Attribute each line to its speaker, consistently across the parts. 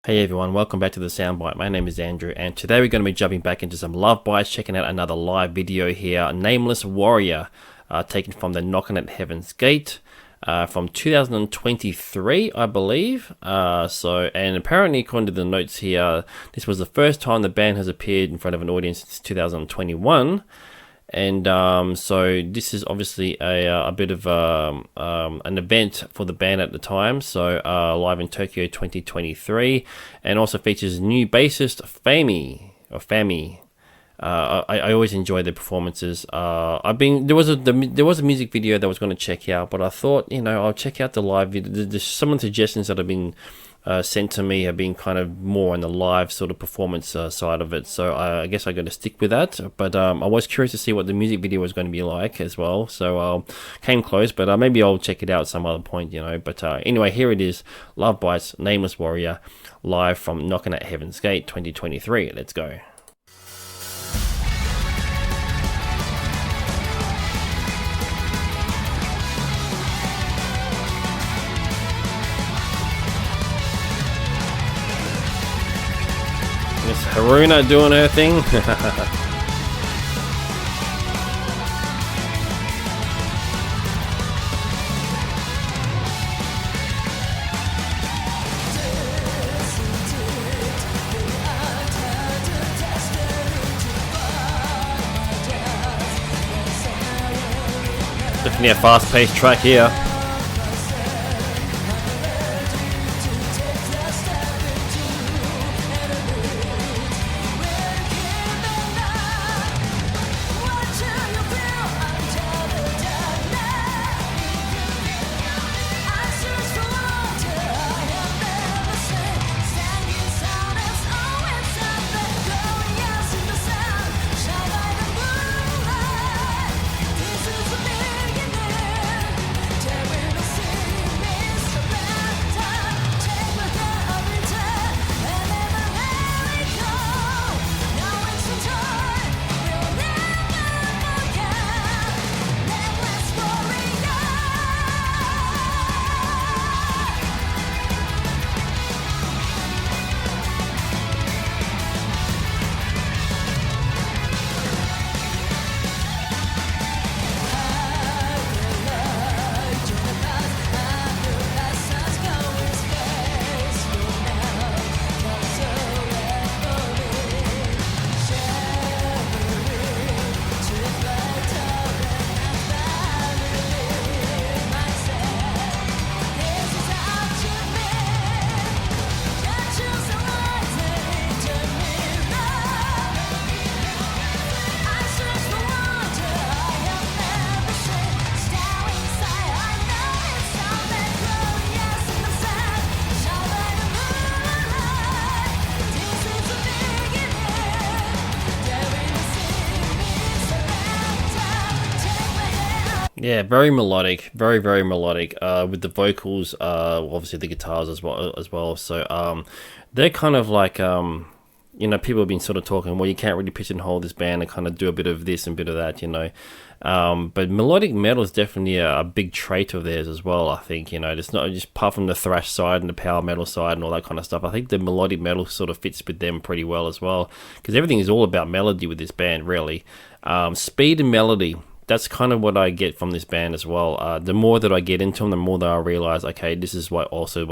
Speaker 1: Hey everyone, welcome back to the Soundbyte. My name is Andrew, and today we're going to be jumping back into some Lovebites, checking out another live video here. Nameless Warrior, taken from the Knockin At Heavens Gate, from 2023, I believe. And apparently, according to the notes here, this was the first time the band has appeared in front of an audience since 2021. And so this is obviously a bit of an event for the band at the time. So live in Tokyo 2023, and also features new bassist Fami. I always enjoy their performances. There was a music video that I was going to check out, but I thought, I'll check out the live video. There's some of the suggestions that have been sent to me have been kind of more on the live sort of performance side of it, so I guess I got to stick with that. But I was curious to see what the music video was going to be like as well, so came close, but maybe I'll check it out at some other point, But anyway, here it is, Lovebites, Nameless Warrior, live from Knockin At Heavens Gate 2023. Let's go. Miss Haruna doing her thing. Definitely a fast-paced track here. Yeah, very melodic, very, very melodic, with the vocals, obviously the guitars as well. So they're kind of like, people have been sort of talking, well, you can't really pigeonhole this band and kind of do a bit of this and a bit of that, but melodic metal is definitely a big trait of theirs as well, I think. It's not just apart from the thrash side and the power metal side and all that kind of stuff. I think the melodic metal sort of fits with them pretty well as well, because everything is all about melody with this band, really. Speed and melody. That's kind of what I get from this band as well. The more that I get into them, the more that I realize, okay, this is what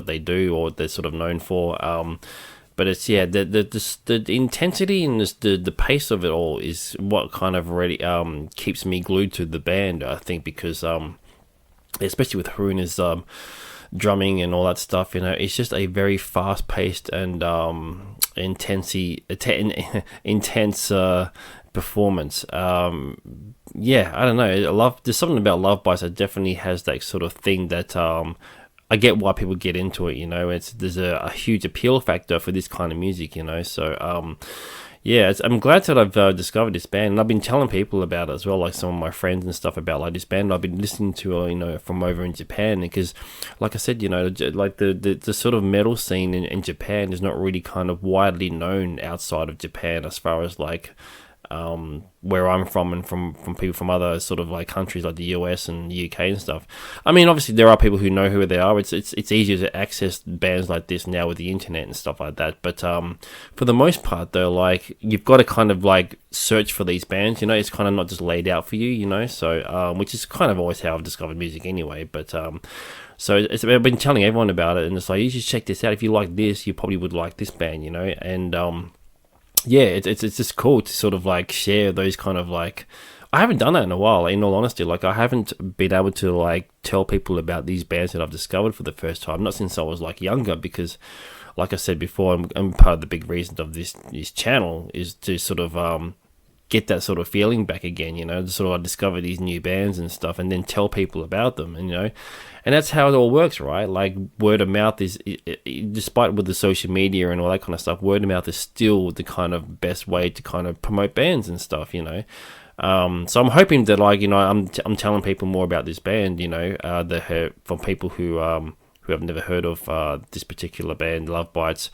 Speaker 1: they do, or they're sort of known for. But it's the intensity and the pace of it all is what kind of really keeps me glued to the band, I think, because especially with Haruna's drumming and all that stuff, it's just a very fast paced and intense performance. I don't know. There's something about Lovebites that definitely has that sort of thing that I get why people get into it. There's a huge appeal factor for this kind of music. So I'm glad that I've discovered this band, and I've been telling people about it as well, like some of my friends and stuff, about like this band I've been listening to, from over in Japan, because like I said, like the sort of metal scene in Japan is not really kind of widely known outside of Japan, as far as like where I'm from, and from people from other sort of like countries like the US and the UK and stuff. I mean, obviously there are people who know who they are. It's easier to access bands like this now with the internet and stuff like that. But for the most part, though, like you've got to kind of like search for these bands. You know, it's kind of not just laid out for you. You know, so which is kind of always how I've discovered music anyway. But so I've been telling everyone about it, and it's like, you should check this out. If you like this, you probably would like this band. You know, and yeah, it's just cool to sort of like share those kind of like. I haven't done that in a while, in all honesty. Like, I haven't been able to like tell people about these bands that I've discovered for the first time, not since I was like younger, because like I said before, I'm part of the big reason of this channel is to sort of get that sort of feeling back again, you know, to sort of discover these new bands and stuff, and then tell people about them, and you know, and that's how it all works, right? Like, word of mouth is, despite with the social media and all that kind of stuff, word of mouth is still the kind of best way to kind of promote bands and stuff, you know. So I'm hoping that, like, you know, I'm telling people more about this band, you know, from people who have never heard of this particular band, Lovebites,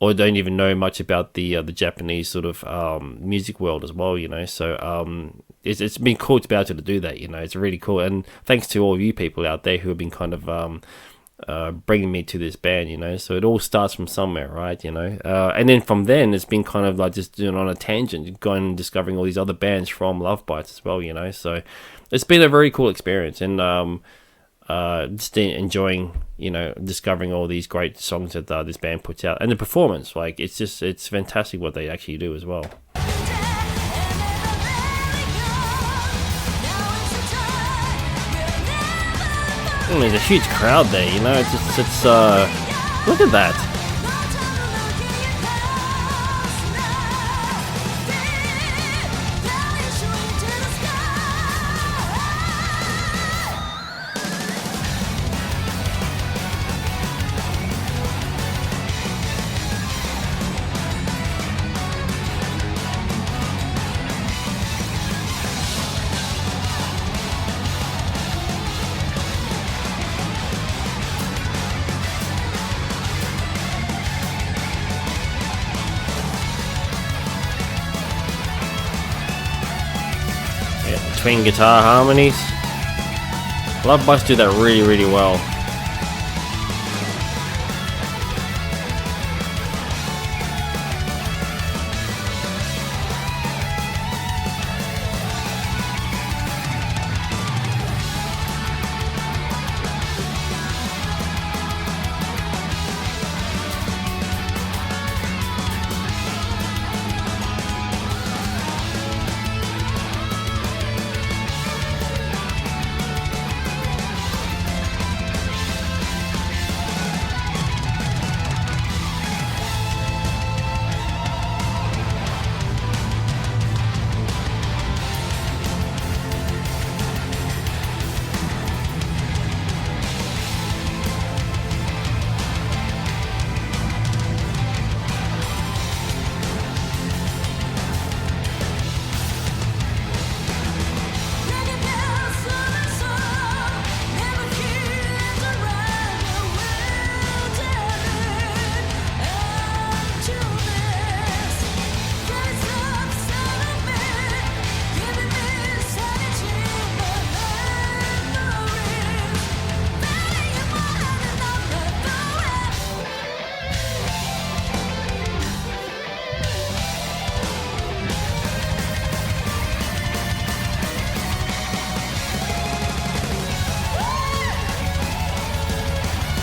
Speaker 1: or don't even know much about the Japanese sort of music world as well, you know. So it's been cool to be able to do that, you know. It's really cool, and thanks to all you people out there who have been kind of bringing me to this band, you know. So it all starts from somewhere, right, you know. And then from then, it's been kind of like just doing on a tangent, going and discovering all these other bands from Lovebites as well, you know. So it's been a very cool experience, and just enjoying, you know, discovering all these great songs that this band puts out, and the performance, like, it's fantastic what they actually do as well. There's a huge crowd there, you know. It's look at that. Twin guitar harmonies. Lovebites do that really, really well.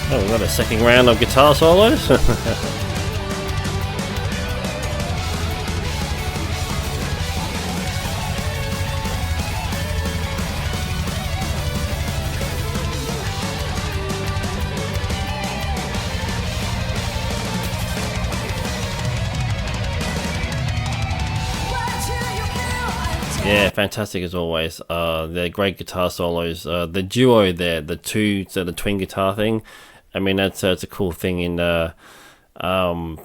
Speaker 1: Oh, we've got a second round of guitar solos. Yeah, fantastic as always. They're great guitar solos. The duo there, the twin guitar thing. I mean, it's a cool thing. Yeah,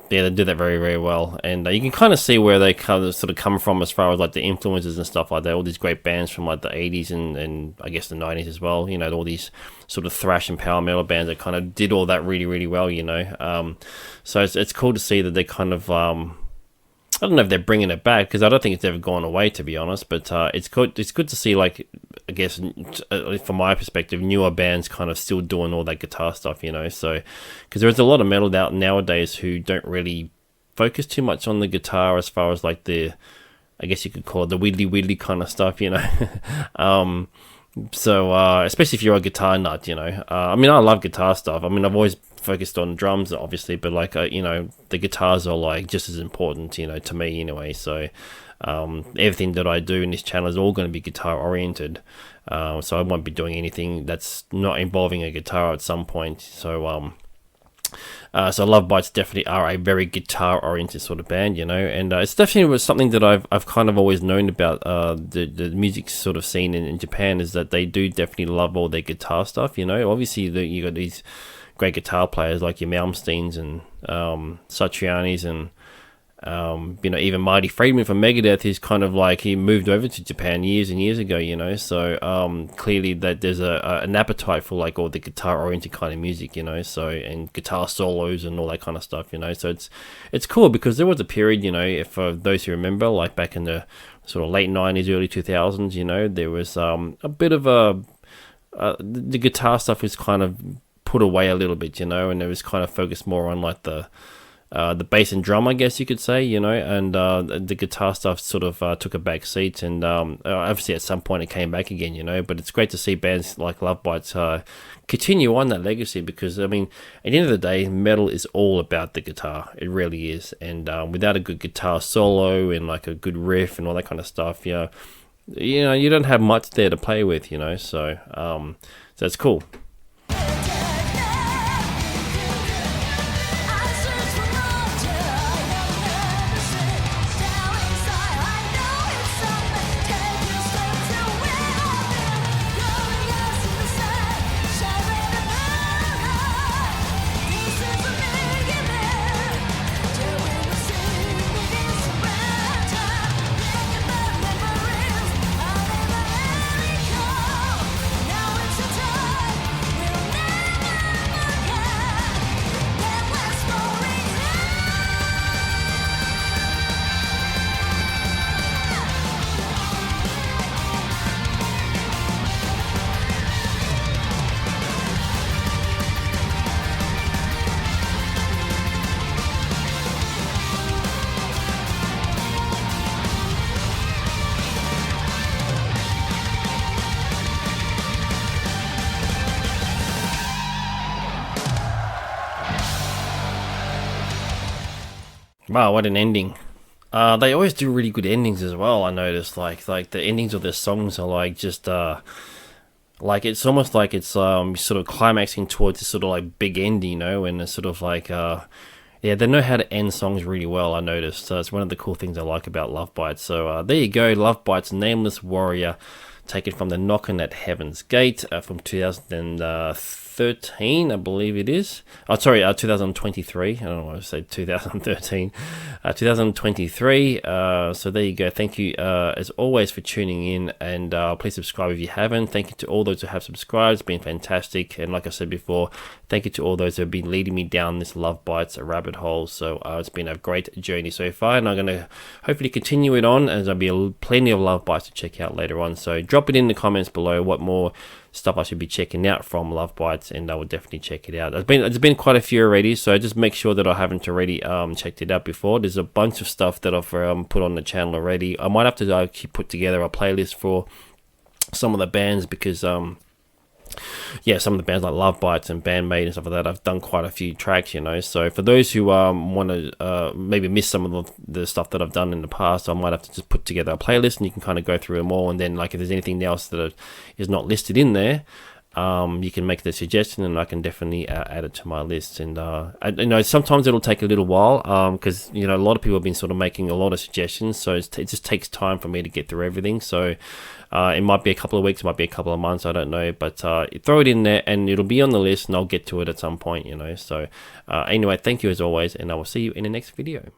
Speaker 1: they do that very, very well, and you can kind of see where they sort of come from as far as like the influences and stuff like that. All these great bands from like the 80s and I guess the 90s as well. You know, all these sort of thrash and power metal bands that kind of did all that really, really well. You know, so it's cool to see that they kind of I don't know if they're bringing it back, because I don't think it's ever gone away, to be honest. But it's good to see, like, I guess from my perspective, newer bands kind of still doing all that guitar stuff, you know. So because there's a lot of metal out nowadays who don't really focus too much on the guitar, as far as like the, I guess you could call it the widdly kind of stuff, you know. So especially if you're a guitar nut, you know. I mean, I love guitar stuff. I mean, I've always focused on drums, obviously, but like you know, the guitars are like just as important, you know, to me anyway. So everything that I do in this channel is all going to be guitar oriented. So I won't be doing anything that's not involving a guitar at some point. So so Lovebites definitely are a very guitar-oriented sort of band, you know, and it's definitely something that I've kind of always known about the music sort of scene in Japan, is that they do definitely love all their guitar stuff, you know. Obviously, you got these great guitar players like your Malmsteens and Satrianis and you know, even Marty Friedman from Megadeth is kind of like, he moved over to Japan years and years ago, you know. So clearly that there's an appetite for like all the guitar oriented kind of music, you know, so, and guitar solos and all that kind of stuff, you know. So it's cool, because there was a period, you know, if those who remember, like back in the sort of late 90s, early 2000s, you know, there was a bit of the guitar stuff was kind of put away a little bit, you know, and it was kind of focused more on like the bass and drum, I guess you could say, you know, and the guitar stuff sort of took a back seat, and obviously at some point it came back again, you know. But it's great to see bands like Lovebites continue on that legacy, because I mean, at the end of the day, metal is all about the guitar. It really is, and without a good guitar solo and like a good riff and all that kind of stuff, you know, you don't have much there to play with, you know. So so it's cool. Wow, what an ending. They always do really good endings as well, I noticed. Like the endings of their songs are like just like it's almost like it's sort of climaxing towards this sort of like big end, you know, and it's sort of like yeah, they know how to end songs really well, I noticed. So it's one of the cool things I like about Lovebites. So there you go, Lovebites, Nameless Warrior, taken from the Knockin At Heavens Gate from 2013, I believe it is. Oh, sorry, 2023. I don't want to say 2013. 2023. So there you go. Thank you, as always, for tuning in, and please subscribe if you haven't. Thank you to all those who have subscribed. It's been fantastic. And like I said before, thank you to all those who have been leading me down this Lovebites rabbit hole. So it's been a great journey so far, and I'm going to hopefully continue it on, as there'll be plenty of Lovebites to check out later on. So drop it in the comments below what more stuff I should be checking out from Lovebites, and I will definitely check it out. There's been quite a few already, so just make sure that I haven't already checked it out before. There's a bunch of stuff that I've put on the channel already. I might have to actually put together a playlist for some of the bands, because yeah, some of the bands like Lovebites and Bandmate and stuff like that, I've done quite a few tracks, you know. So for those who want to maybe miss some of the stuff that I've done in the past, I might have to just put together a playlist, and you can kind of go through them all. And then, like, if there's anything else that is not listed in there, you can make the suggestion, and I can definitely add it to my list. And you know, sometimes it'll take a little while, because you know, a lot of people have been sort of making a lot of suggestions, so it just takes time for me to get through everything. So it might be a couple of weeks, it might be a couple of months, I don't know, but throw it in there and it'll be on the list, and I'll get to it at some point, you know. So anyway, thank you as always, and I will see you in the next video.